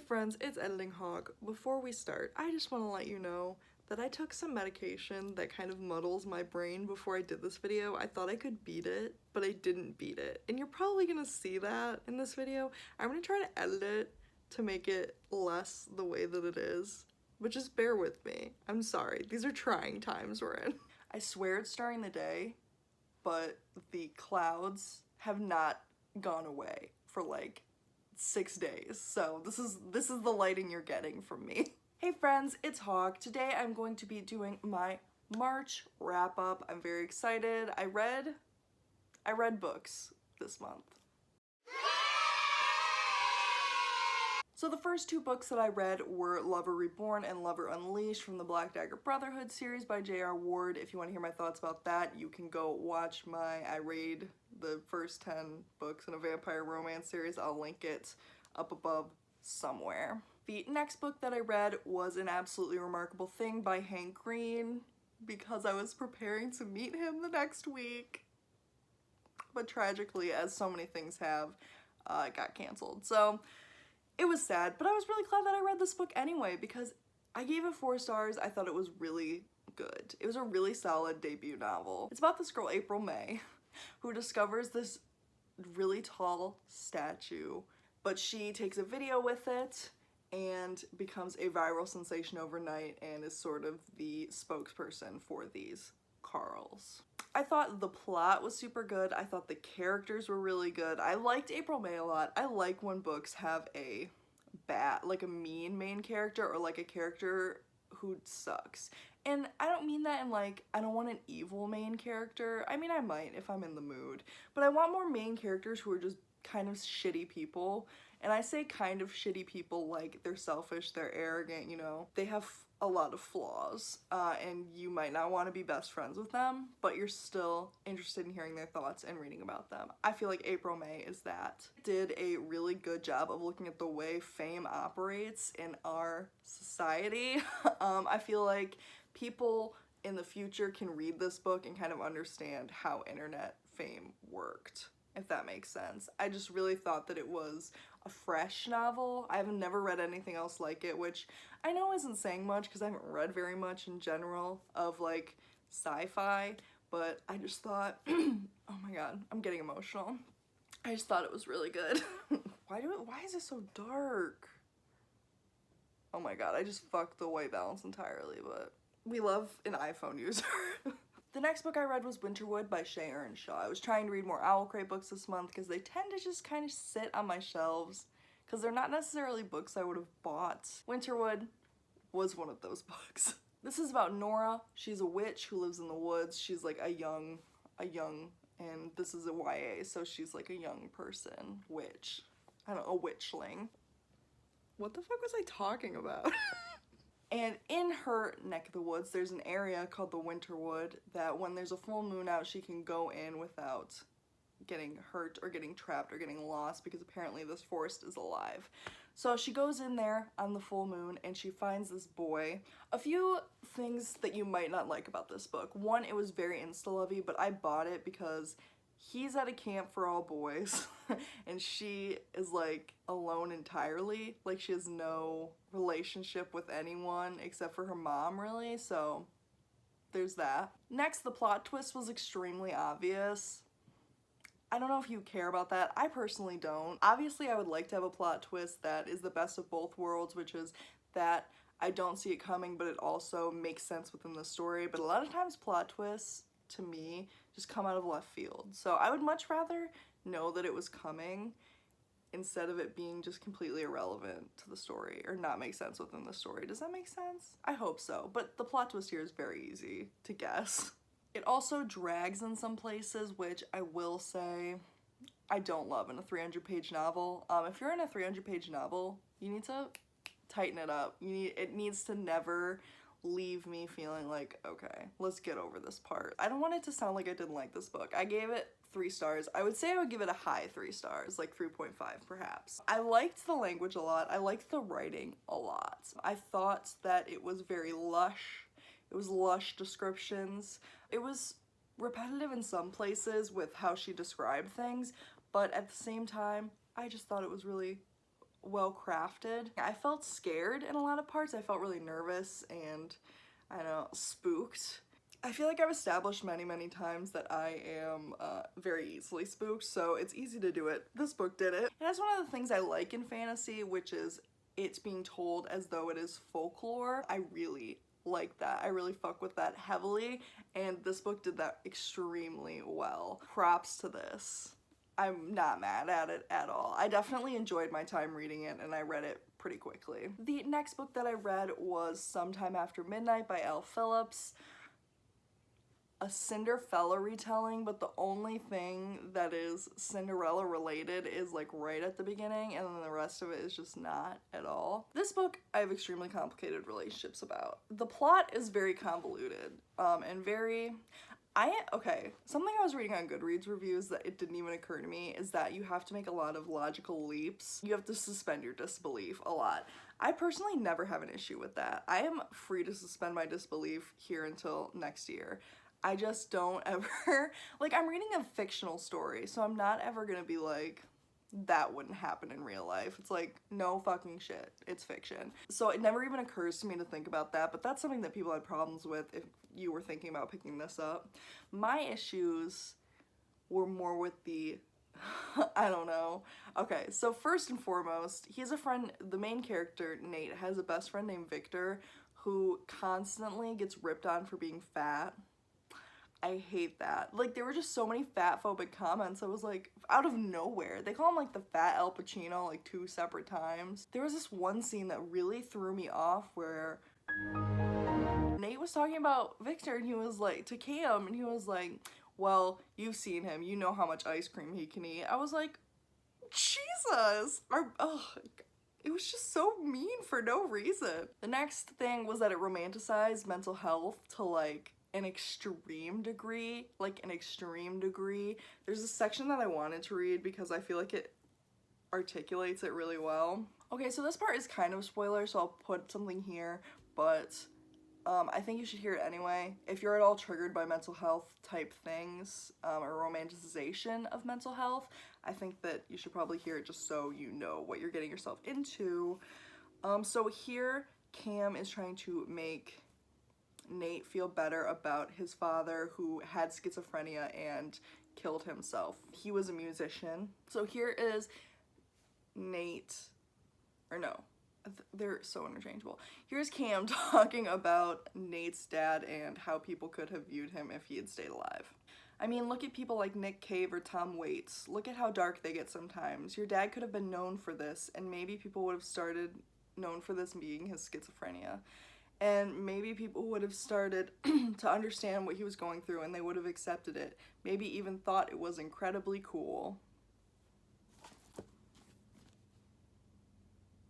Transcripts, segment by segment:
friends, it's Editing Hog. Before we start, I just want to let you know that I took some medication that kind of muddles my brain before I did this video. I thought I could beat it, but I didn't beat it. And you're probably gonna see that in this video. I'm gonna try to edit it to make it less the way that it is, but just bear with me. I'm sorry, these are trying times we're in. I swear it's during the day, but the clouds have not gone away for like 6 days. So this is the lighting you're getting from me. Hey friends, it's Hog. Today I'm going to be doing my March wrap up. I'm very excited. I read books this month. So the first two books that I read were Lover Reborn and Lover Unleashed from the Black Dagger Brotherhood series by J.R. Ward. If you want to hear my thoughts about that, you can go watch I read the first 10 books in a vampire romance series. I'll link it up above somewhere. The next book that I read was An Absolutely Remarkable Thing by Hank Green because I was preparing to meet him the next week. But tragically, as so many things have, it got canceled. So it was sad, but I was really glad that I read this book anyway because I gave it 4 stars. I thought it was really good. It was a really solid debut novel. It's about this girl, April May, who discovers this really tall statue, but she takes a video with it and becomes a viral sensation overnight and is sort of the spokesperson for these Carls. I thought the plot was super good. I thought the characters were really good. I liked April May a lot. I like when books have a mean main character or like a character who sucks. And I don't mean that in like, I don't want an evil main character. I mean, I might if I'm in the mood. But I want more main characters who are just kind of shitty people. And I say kind of shitty people like they're selfish, they're arrogant, you know. They have a lot of flaws and you might not want to be best friends with them, but you're still interested in hearing their thoughts and reading about them. I feel like April May is that. Did a really good job of looking at the way fame operates in our society. I feel like people in the future can read this book and kind of understand how internet fame worked, if that makes sense. I just really thought that it was a fresh novel. I've never read anything else like it, which I know isn't saying much because I haven't read very much in general of like sci-fi, but I just thought, oh my god, I'm getting emotional. I just thought it was really good. Why is it so dark? Oh my god, I just fucked the white balance entirely, but we love an iPhone user. The next book I read was Winterwood by Shea Earnshaw. I was trying to read more Owl Crate books this month because they tend to just kind of sit on my shelves because they're not necessarily books I would have bought. Winterwood was one of those books. This is about Nora. She's a witch who lives in the woods. She's like a young, and this is a YA, so she's like a young person, witch. I don't know, a witchling. What the fuck was I talking about? And in her neck of the woods, there's an area called the Winterwood that when there's a full moon out, she can go in without getting hurt or getting trapped or getting lost because apparently this forest is alive. So she goes in there on the full moon and she finds this boy. A few things that you might not like about this book. One, it was very insta-lovey, but I bought it because he's at a camp for all boys and she is like alone entirely. Like she has no relationship with anyone except for her mom really, so there's that. Next, the plot twist was extremely obvious. I don't know if you care about that. I personally don't. Obviously, I would like to have a plot twist that is the best of both worlds, which is that I don't see it coming, but it also makes sense within the story. But a lot of times plot twists, to me, just come out of left field. So I would much rather know that it was coming instead of it being just completely irrelevant to the story or not make sense within the story. Does that make sense? I hope so, but the plot twist here is very easy to guess. It also drags in some places, which I will say I don't love in a 300-page novel. If you're in a 300-page novel, you need to tighten it up. It needs to never leave me feeling like, okay, let's get over this part. I don't want it to sound like I didn't like this book. I gave it 3 stars. I would say I would give it a high 3 stars, like 3.5 perhaps. I liked the language a lot. I liked the writing a lot. I thought that it was very lush. It was lush descriptions. It was repetitive in some places with how she described things, but at the same time, I just thought it was really well crafted. I felt scared in a lot of parts. I felt really nervous and, I don't know, spooked. I feel like I've established many times that I am very easily spooked, so it's easy to do it. This book did it. And that's one of the things I like in fantasy, which is it's being told as though it is folklore. I really like that. I really fuck with that heavily, and this book did that extremely well. Props to this. I'm not mad at it at all. I definitely enjoyed my time reading it, and I read it pretty quickly. The next book that I read was Sometime After Midnight by Elle Phillips. A Cinderella retelling, but the only thing that is Cinderella related is like right at the beginning, and then the rest of it is just not at all. This book I have extremely complicated relationships about. The plot is very convoluted and very... something I was reading on Goodreads reviews that it didn't even occur to me is that you have to make a lot of logical leaps. You have to suspend your disbelief a lot. I personally never have an issue with that. I am free to suspend my disbelief here until next year. I just don't ever, like, I'm reading a fictional story, so I'm not ever gonna be like, that wouldn't happen in real life. It's like, no fucking shit, it's fiction. So it never even occurs to me to think about that, but that's something that people had problems with if you were thinking about picking this up. My issues were more with the, I don't know. Okay, so first and foremost, he has a friend, the main character, Nate, has a best friend named Victor who constantly gets ripped on for being fat. I hate that. Like, there were just so many fat phobic comments. I was like, out of nowhere. They call him like the fat Al Pacino like 2 separate times. There was this one scene that really threw me off where Nate was talking about Victor and he was like, to Cam, and he was like, well, you've seen him. You know how much ice cream he can eat. I was like, Jesus. It was just so mean for no reason. The next thing was that it romanticized mental health to like an extreme degree, There's a section that I wanted to read because I feel like it articulates it really well. Okay, so this part is kind of a spoiler, so I'll put something here, but I think you should hear it anyway. If you're at all triggered by mental health type things, or romanticization of mental health, I think that you should probably hear it just so you know what you're getting yourself into. So here, Cam is trying to make Nate feel better about his father who had schizophrenia and killed himself. He was a musician. So here is Nate, or no, they're so interchangeable. Here's Cam talking about Nate's dad and how people could have viewed him if he had stayed alive. I mean, look at people like Nick Cave or Tom Waits. Look at how dark they get sometimes. Your dad could have been known for this, and maybe people would have started known for this being his schizophrenia. And maybe people would have started to understand what he was going through and they would have accepted it. Maybe even thought it was incredibly cool.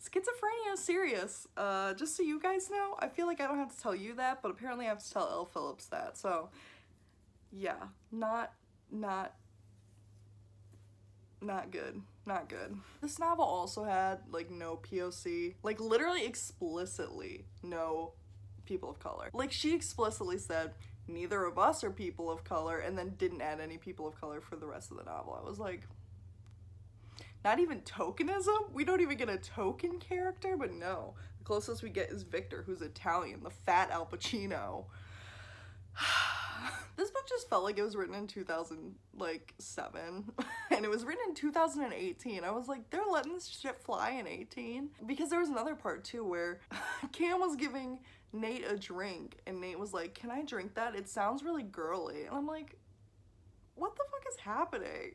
Schizophrenia is serious. Just so you guys know, I feel like I don't have to tell you that, but apparently I have to tell Elle Phillips that. So, yeah, not good. Not good. This novel also had, like, no POC. Like, literally explicitly no people of color. Like, she explicitly said, neither of us are people of color, and then didn't add any people of color for the rest of the novel. I was like, not even tokenism? We don't even get a token character? But no. The closest we get is Victor, who's Italian, the fat Al Pacino. This book just felt like it was written in 2007 and it was written in 2018. I was like, they're letting this shit fly in 18. Because there was another part too where Cam was giving Nate a drink and Nate was like, can I drink that? It sounds really girly. And I'm like, what the fuck is happening?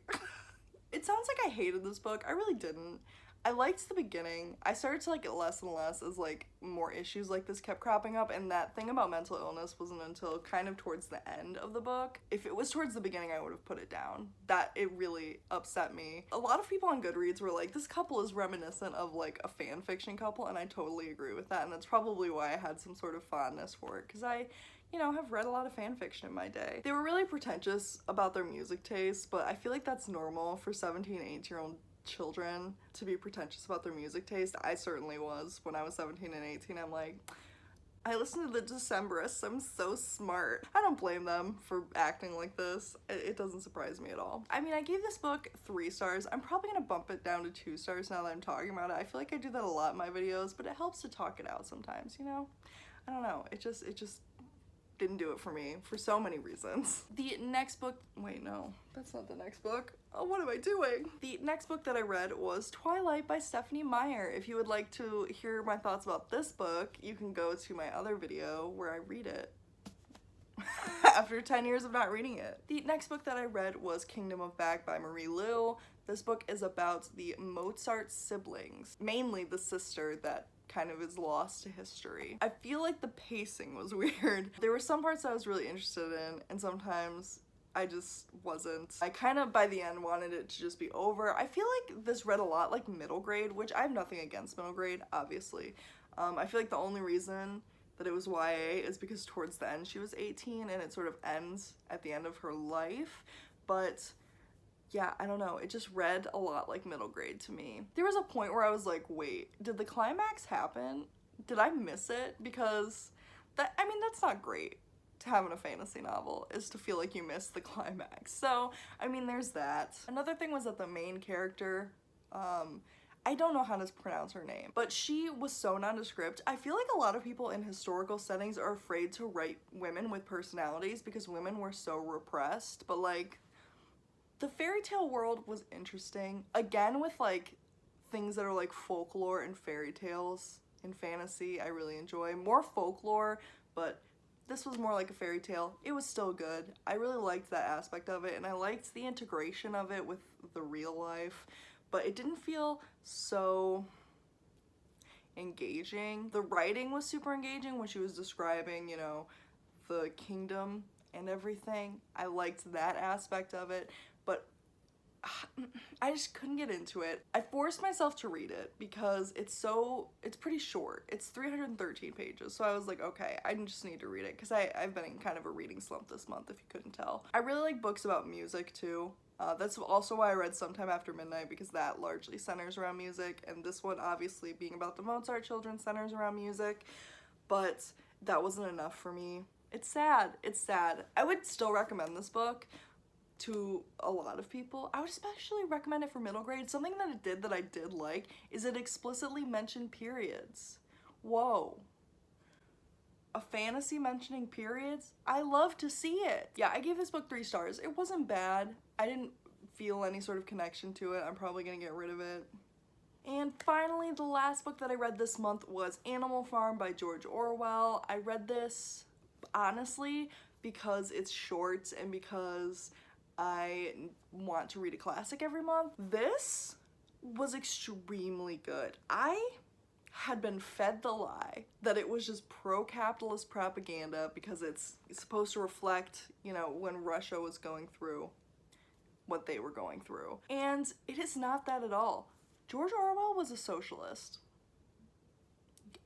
It sounds like I hated this book. I really didn't. I liked the beginning. I started to like it less and less as like more issues like this kept cropping up, and that thing about mental illness wasn't until kind of towards the end of the book. If it was towards the beginning, I would have put it down. That it really upset me. A lot of people on Goodreads were like, this couple is reminiscent of like a fan fiction couple, and I totally agree with that, and that's probably why I had some sort of fondness for it, because I, you know, have read a lot of fan fiction in my day. They were really pretentious about their music taste, but I feel like that's normal for 17 and 18-year-old children to be pretentious about their music taste. I certainly was when I was 17 and 18. I'm like, I listen to the Decemberists. I'm so smart. I don't blame them for acting like this. It doesn't surprise me at all. I mean, I gave this book 3 stars. I'm probably gonna bump it down to 2 stars now that I'm talking about it. I feel like I do that a lot in my videos, but it helps to talk it out sometimes, you know? I don't know. It just didn't do it for me for so many reasons. The next book, wait, no, that's not the next book. Oh, what am I doing? The next book that I read was Twilight by Stephanie Meyer. If you would like to hear my thoughts about this book, you can go to my other video where I read it after 10 years of not reading it. The next book that I read was Kingdom of Bag by Marie Lu. This book is about the Mozart siblings, mainly the sister that kind of is lost to history. I feel like the pacing was weird. There were some parts I was really interested in, and sometimes I just wasn't. I kind of, by the end, wanted it to just be over. I feel like this read a lot like middle grade, which I have nothing against middle grade, obviously. I feel like the only reason that it was YA is because towards the end she was 18 and it sort of ends at the end of her life. But yeah, I don't know, it just read a lot like middle grade to me. There was a point where I was like, wait, did the climax happen? Did I miss it? Because that, I mean, that's not great to have in a fantasy novel, is to feel like you missed the climax. So, I mean, there's that. Another thing was that the main character, I don't know how to pronounce her name, but she was so nondescript. I feel like a lot of people in historical settings are afraid to write women with personalities because women were so repressed, but like, the fairy tale world was interesting. Again, with like things that are like folklore and fairy tales in fantasy, I really enjoy. More folklore, but this was more like a fairy tale. It was still good. I really liked that aspect of it, and I liked the integration of it with the real life, but it didn't feel so engaging. The writing was super engaging when she was describing, you know, the kingdom and everything. I liked that aspect of it, but I just couldn't get into it. I forced myself to read it because it's pretty short. It's 313 pages, so I was like, okay, I just need to read it because I've been in kind of a reading slump this month, if you couldn't tell. I really like books about music too. That's also why I read Sometime After Midnight, because that largely centers around music, and this one, obviously being about the Mozart children, centers around music, but that wasn't enough for me. It's sad. It's sad. I would still recommend this book to a lot of people. I would especially recommend it for middle grade. Something that it did that I did like is it explicitly mentioned periods. Whoa. A fantasy mentioning periods? I love to see it. Yeah, I gave this book 3 stars. It wasn't bad. I didn't feel any sort of connection to it. I'm probably gonna get rid of it. And finally, the last book that I read this month was Animal Farm by George Orwell. I read this, honestly, because it's short and because I want to read a classic every month. This was extremely good. I had been fed the lie that it was just pro-capitalist propaganda because it's supposed to reflect, you know, when Russia was going through what they were going through. And it is not that at all. George Orwell was a socialist.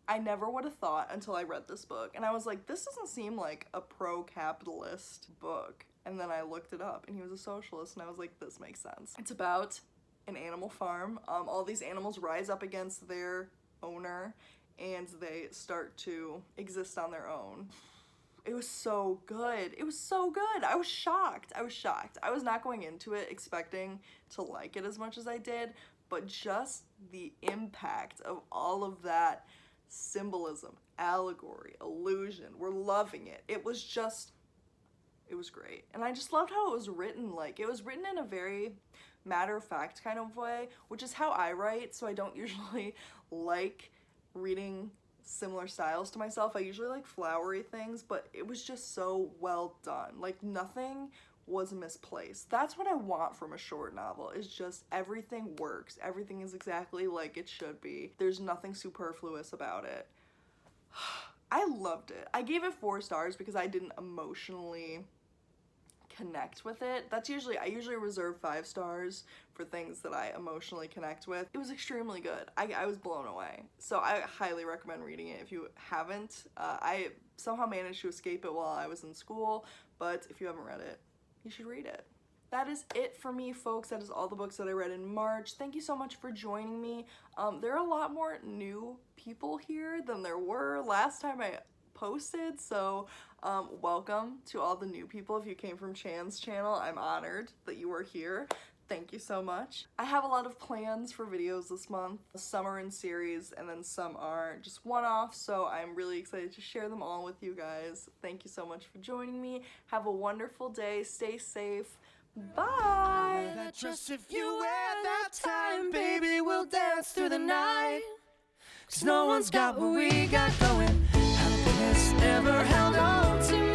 I never would have thought until I read this book, and I was like, this doesn't seem like a pro-capitalist book. And then I looked it up, and he was a socialist, and I was like, this makes sense. It's about an animal farm. All these animals rise up against their owner, and they start to exist on their own. It was so good. It was so good. I was shocked. I was shocked. I was not going into it expecting to like it as much as I did, but just the impact of all of that symbolism, allegory, illusion, we're loving it. It was great. And I just loved how it was written. Like, it was written in a very matter-of-fact kind of way, which is how I write, so I don't usually like reading similar styles to myself. I usually like flowery things, but it was just so well done. Like, nothing was misplaced. That's what I want from a short novel, is just everything works. Everything is exactly like it should be. There's nothing superfluous about it. I loved it. I gave it 4 stars because I didn't emotionally connect with it. I usually reserve 5 stars for things that I emotionally connect with. It was extremely good. I was blown away. So I highly recommend reading it if you haven't. I somehow managed to escape it while I was in school, but if you haven't read it, you should read it. That is it for me, folks. That is all the books that I read in March. Thank you so much for joining me. There are a lot more new people here than there were last time I posted. So welcome to all the new people. If you came from Chan's channel, I'm honored that you are here. Thank you so much. I have a lot of plans for videos this month. Some are in series and then some are just one-off, so I'm really excited to share them all with you guys. Thank you so much for joining me. Have a wonderful day. Stay safe. Bye! That dress, if you wear that time, baby, we'll dance through the night. 'Cause no one's got what we got going. Happiness never held on to me.